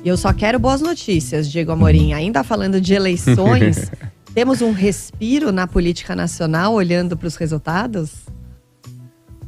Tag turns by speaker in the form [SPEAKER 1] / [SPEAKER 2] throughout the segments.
[SPEAKER 1] E eu só quero boas notícias, Diego Amorim. Ainda falando de eleições, temos um respiro na política nacional olhando para os resultados?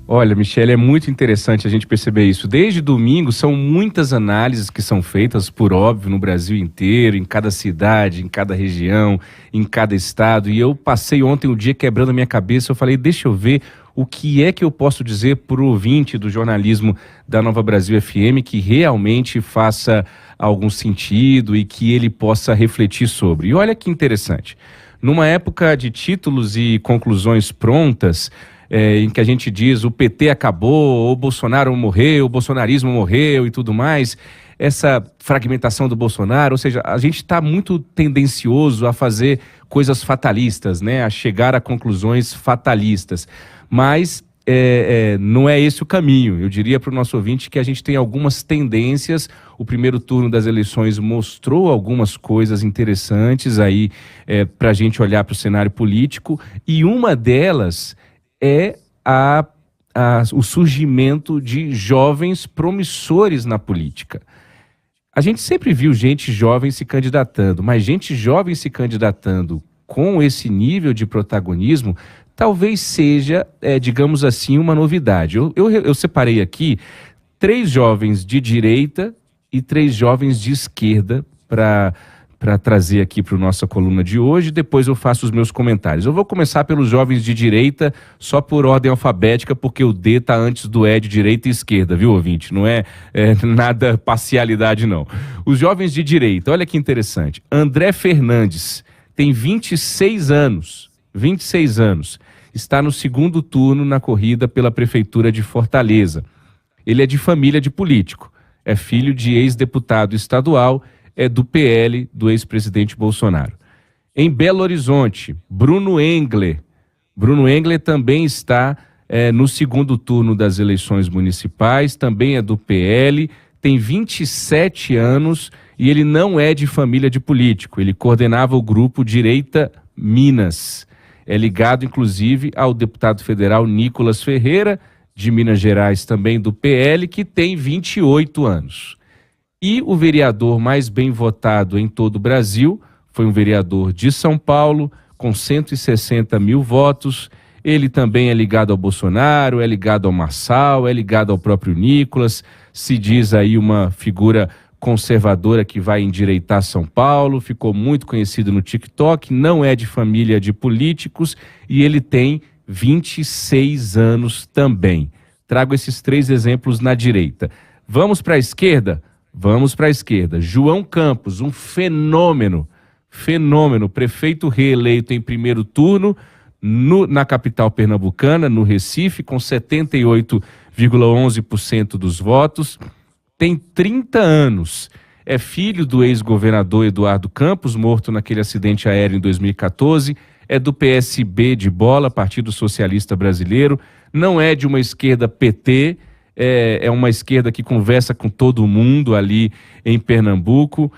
[SPEAKER 2] Olha, Michele, é muito interessante a gente perceber isso. Desde domingo, são muitas análises que são feitas, por óbvio, no Brasil inteiro, em cada cidade, em cada região, em cada estado. E eu passei ontem o dia quebrando a minha cabeça. Eu falei, deixa eu ver o que é que eu posso dizer para o ouvinte do jornalismo da Nova Brasil FM que realmente faça algum sentido e que ele possa refletir sobre. E olha que interessante. Numa época de títulos e conclusões prontas, em que a gente diz o PT acabou, o Bolsonaro morreu, o bolsonarismo morreu e tudo mais, essa fragmentação do Bolsonaro, ou seja, a gente está muito tendencioso a fazer coisas fatalistas, né? A chegar a conclusões fatalistas, mas não é esse o caminho. Eu diria para o nosso ouvinte que a gente tem algumas tendências. O primeiro turno das eleições mostrou algumas coisas interessantes aí para a gente olhar para o cenário político, e uma delas é o surgimento de jovens promissores na política. A gente sempre viu gente jovem se candidatando, mas gente jovem se candidatando com esse nível de protagonismo talvez seja, digamos assim, uma novidade. Eu separei aqui 3 jovens de direita e 3 jovens de esquerda para trazer aqui para a nossa coluna de hoje. Depois eu faço os meus comentários. Eu vou começar pelos jovens de direita, só por ordem alfabética, porque o D está antes do E de direita e esquerda, viu, ouvinte? Não é nada parcialidade, não. Os jovens de direita, olha que interessante. André Fernandes tem 26 anos. 26 anos. Está no segundo turno na corrida pela Prefeitura de Fortaleza. Ele é de família de político. É filho de ex-deputado estadual, é do PL do ex-presidente Bolsonaro. Em Belo Horizonte, Bruno Engler. Bruno Engler também está no segundo turno das eleições municipais, também é do PL, tem 27 anos e ele não é de família de político. Ele coordenava o grupo Direita Minas. É ligado, inclusive, ao deputado federal Nicolas Ferreira, de Minas Gerais, também do PL, que tem 28 anos. E o vereador mais bem votado em todo o Brasil foi um vereador de São Paulo, com 160 mil votos. Ele também é ligado ao Bolsonaro, é ligado ao Marçal, é ligado ao próprio Nicolas. Se diz aí uma figura conservadora que vai endireitar São Paulo, ficou muito conhecido no TikTok, não é de família de políticos e ele tem 26 anos também. Trago esses 3 exemplos na direita. Vamos para a esquerda? Vamos para a esquerda. João Campos, um fenômeno, prefeito reeleito em primeiro turno na capital pernambucana, no Recife, com 78,11% dos votos. Tem 30 anos, é filho do ex-governador Eduardo Campos, morto naquele acidente aéreo em 2014, é do PSB de Bola, Partido Socialista Brasileiro, não é de uma esquerda PT, é uma esquerda que conversa com todo mundo ali em Pernambuco,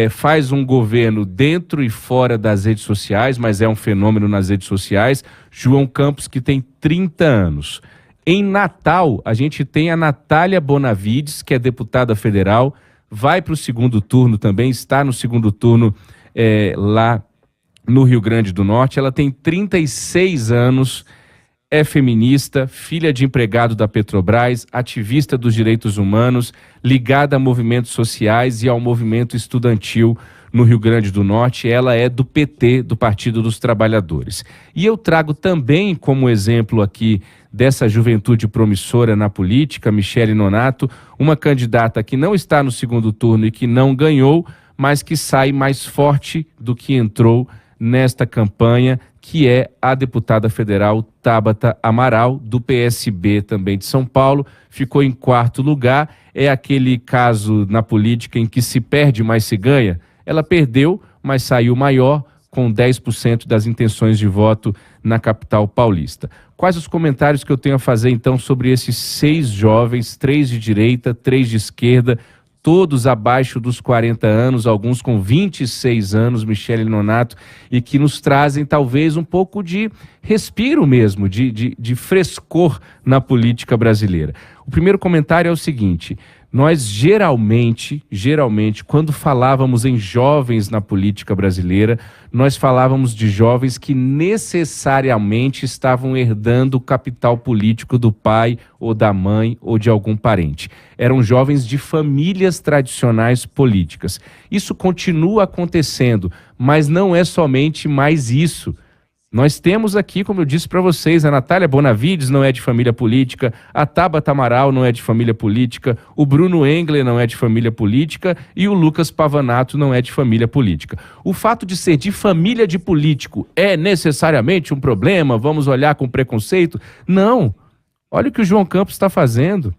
[SPEAKER 2] faz um governo dentro e fora das redes sociais, mas é um fenômeno nas redes sociais. João Campos, que tem 30 anos. Em Natal, a gente tem a Natália Bonavides, que é deputada federal, vai para o segundo turno também, está no segundo turno lá no Rio Grande do Norte. Ela tem 36 anos, é feminista, filha de empregado da Petrobras, ativista dos direitos humanos, ligada a movimentos sociais e ao movimento estudantil no Rio Grande do Norte. Ela é do PT, do Partido dos Trabalhadores. E eu trago também como exemplo aqui dessa juventude promissora na política, Michele Nonato, uma candidata que não está no segundo turno e que não ganhou, mas que sai mais forte do que entrou nesta campanha, que é a deputada federal Tabata Amaral, do PSB também de São Paulo, ficou em 4º lugar. É aquele caso na política em que se perde, mas se ganha. Ela perdeu, mas saiu maior, com 10% das intenções de voto na capital paulista. Quais os comentários que eu tenho a fazer, então, sobre esses 6 jovens, 3 de direita, 3 de esquerda, todos abaixo dos 40 anos, alguns com 26 anos, Michele Nonato, e que nos trazem talvez um pouco de respiro mesmo, de frescor na política brasileira. O primeiro comentário é o seguinte: Nós geralmente, quando falávamos em jovens na política brasileira, nós falávamos de jovens que necessariamente estavam herdando o capital político do pai ou da mãe ou de algum parente. Eram jovens de famílias tradicionais políticas. Isso continua acontecendo, mas não é somente mais isso. Nós temos aqui, como eu disse para vocês, a Natália Bonavides não é de família política, a Tabata Amaral não é de família política, o Bruno Engler não é de família política e o Lucas Pavanato não é de família política. O fato de ser de família de político é necessariamente um problema? Vamos olhar com preconceito? Não. Olha o que o João Campos está fazendo.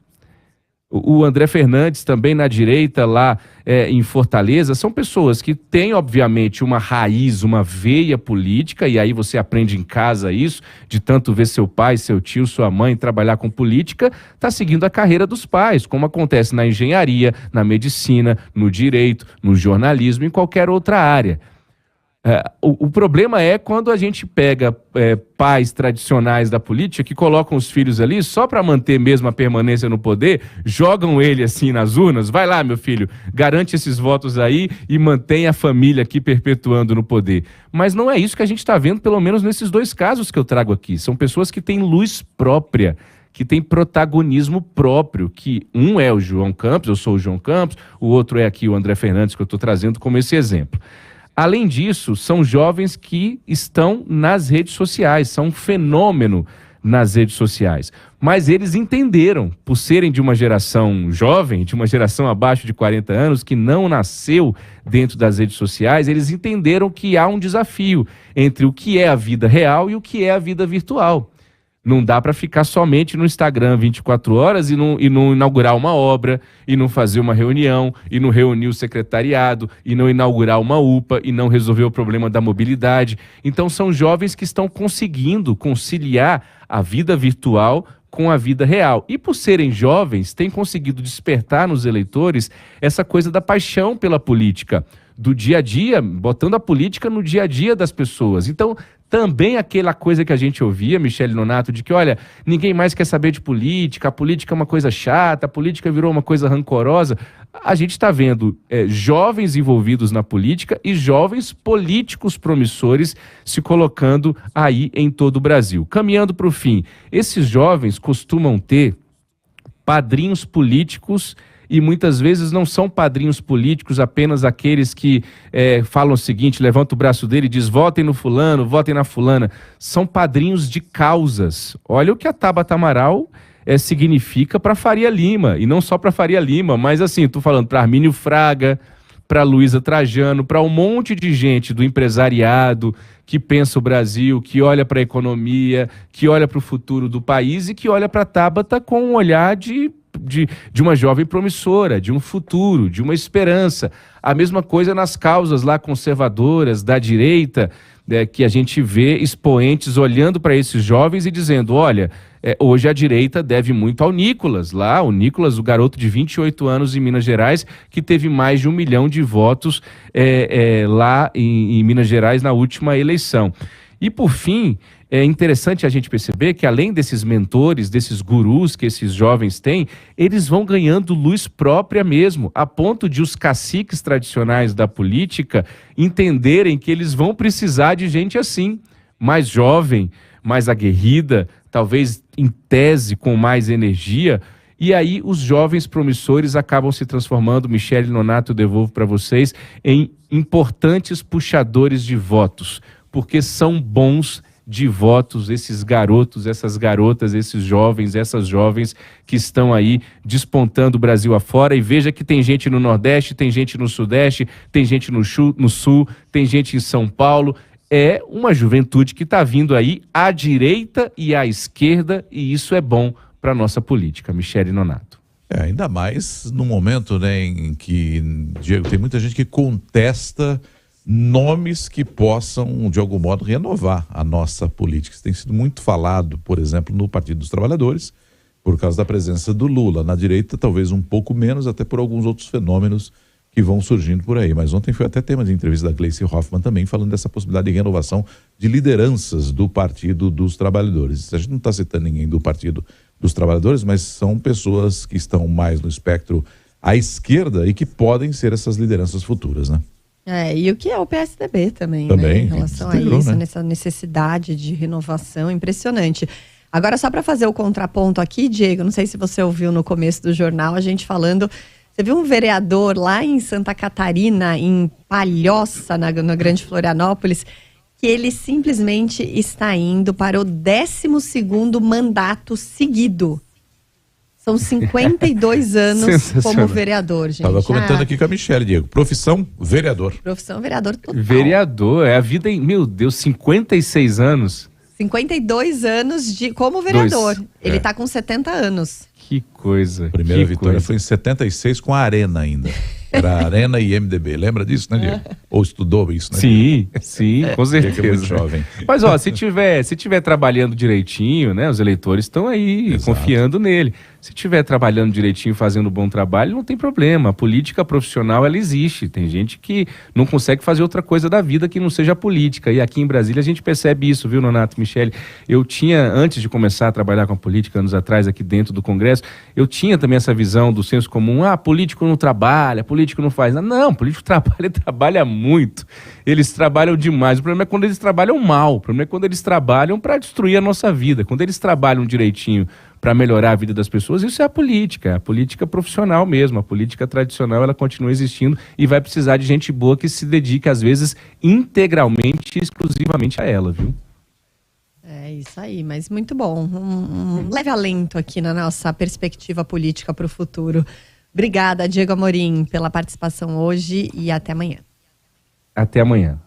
[SPEAKER 2] O André Fernandes também na direita lá em Fortaleza, são pessoas que têm obviamente uma raiz, uma veia política, e aí você aprende em casa isso, de tanto ver seu pai, seu tio, sua mãe trabalhar com política, está seguindo a carreira dos pais, como acontece na engenharia, na medicina, no direito, no jornalismo, em qualquer outra área. O problema é quando a gente pega pais tradicionais da política que colocam os filhos ali só para manter mesmo a permanência no poder, jogam ele assim nas urnas, vai lá meu filho, garante esses votos aí e mantém a família aqui perpetuando no poder. Mas não é isso que a gente está vendo, pelo menos nesses dois casos que eu trago aqui. São pessoas que têm luz própria, que tem protagonismo próprio, que um é o João Campos, eu sou o João Campos, o outro é aqui o André Fernandes, que eu estou trazendo como esse exemplo. Além disso, são jovens que estão nas redes sociais, são um fenômeno nas redes sociais. Mas eles entenderam, por serem de uma geração jovem, de uma geração abaixo de 40 anos, que não nasceu dentro das redes sociais, eles entenderam que há um desafio entre o que é a vida real e o que é a vida virtual. Não dá para ficar somente no Instagram 24 horas e não inaugurar uma obra, e não fazer uma reunião, e não reunir o secretariado, e não inaugurar uma UPA, e não resolver o problema da mobilidade. Então são jovens que estão conseguindo conciliar a vida virtual com a vida real. E por serem jovens, têm conseguido despertar nos eleitores essa coisa da paixão pela política, do dia a dia, botando a política no dia a dia das pessoas. Então, também aquela coisa que a gente ouvia, Michele Nonato, de que, olha, ninguém mais quer saber de política, a política é uma coisa chata, a política virou uma coisa rancorosa. A gente está vendo jovens envolvidos na política e jovens políticos promissores se colocando aí em todo o Brasil. Caminhando para o fim, esses jovens costumam ter padrinhos políticos e muitas vezes não são padrinhos políticos apenas aqueles que falam o seguinte, levanta o braço dele e diz votem no fulano, votem na fulana. São padrinhos de causas. Olha o que a Tabata Amaral significa para Faria Lima, e não só para Faria Lima, mas assim, estou falando para Armínio Fraga, para Luísa Trajano, para um monte de gente do empresariado que pensa o Brasil, que olha para a economia, que olha para o futuro do país e que olha para a Tabata com um olhar de uma jovem promissora, de um futuro, de uma esperança. A mesma coisa nas causas lá conservadoras, da direita, que a gente vê expoentes olhando para esses jovens e dizendo, olha, hoje a direita deve muito ao Nicolas, lá, o Nicolas, o garoto de 28 anos em Minas Gerais, que teve mais de 1 milhão de votos lá em Minas Gerais na última eleição. E por fim, é interessante a gente perceber que além desses mentores, desses gurus que esses jovens têm, eles vão ganhando luz própria mesmo, a ponto de os caciques tradicionais da política entenderem que eles vão precisar de gente assim, mais jovem, mais aguerrida, talvez em tese com mais energia. E aí os jovens promissores acabam se transformando, Michele Nonato, eu devolvo para vocês, em importantes puxadores de votos, porque são bons de votos, esses garotos, essas garotas, esses jovens, essas jovens que estão aí despontando o Brasil afora. E veja que tem gente no Nordeste, tem gente no Sudeste, tem gente no Sul, tem gente em São Paulo. É uma juventude que está vindo aí à direita e à esquerda, e isso é bom para a nossa política. Michele Nonato.
[SPEAKER 3] Ainda mais no momento, né, em que, Diego, tem muita gente que contesta nomes que possam, de algum modo, renovar a nossa política. Isso tem sido muito falado, por exemplo, no Partido dos Trabalhadores, por causa da presença do Lula. Na direita, talvez um pouco menos, até por alguns outros fenômenos que vão surgindo por aí. Mas ontem foi até tema de entrevista da Gleice Hoffmann também, falando dessa possibilidade de renovação de lideranças do Partido dos Trabalhadores. A gente não está citando ninguém do Partido dos trabalhadores, mas são pessoas que estão mais no espectro à esquerda e que podem ser essas lideranças futuras, né?
[SPEAKER 1] E o que é o PSDB também, né? Em relação a isso, nessa necessidade de renovação impressionante. Agora, só para fazer o contraponto aqui, Diego, não sei se você ouviu no começo do jornal, a gente falando, você viu um vereador lá em Santa Catarina, em Palhoça, na Grande Florianópolis, que ele simplesmente está indo para o 12º mandato seguido. São 52 anos como vereador, gente.
[SPEAKER 3] Estava comentando aqui com a Michelle, Diego. Profissão, vereador.
[SPEAKER 1] Profissão, vereador total.
[SPEAKER 2] Vereador, é a vida em... Meu Deus, 56 anos.
[SPEAKER 1] 52 anos como vereador. Ele está com 70 anos.
[SPEAKER 2] Que coisa.
[SPEAKER 3] A primeira vitória foi em 76 com a Arena ainda. Era Arena e MDB. Lembra disso, né, Diego? Ou estudou isso, né?
[SPEAKER 2] Sim, com certeza.
[SPEAKER 3] É muito jovem.
[SPEAKER 2] Mas, ó, se tiver trabalhando direitinho, né, os eleitores estão aí confiando nele. Se estiver trabalhando direitinho, fazendo um bom trabalho, não tem problema. A política profissional, ela existe. Tem gente que não consegue fazer outra coisa da vida que não seja a política. E aqui em Brasília a gente percebe isso, viu, Nonato, Michele? Eu tinha, antes de começar a trabalhar com a política, anos atrás, aqui dentro do Congresso, eu tinha também essa visão do senso comum. Político não trabalha, político não faz nada. Não, político trabalha muito. Eles trabalham demais. O problema é quando eles trabalham mal. O problema é quando eles trabalham para destruir a nossa vida. Quando eles trabalham direitinho para melhorar a vida das pessoas, isso é a política profissional mesmo, a política tradicional, ela continua existindo e vai precisar de gente boa que se dedique, às vezes, integralmente e exclusivamente a ela, viu?
[SPEAKER 1] É isso aí, mas muito bom. Um leve alento aqui na nossa perspectiva política para o futuro. Obrigada, Diego Amorim, pela participação hoje e até amanhã.
[SPEAKER 2] Até amanhã.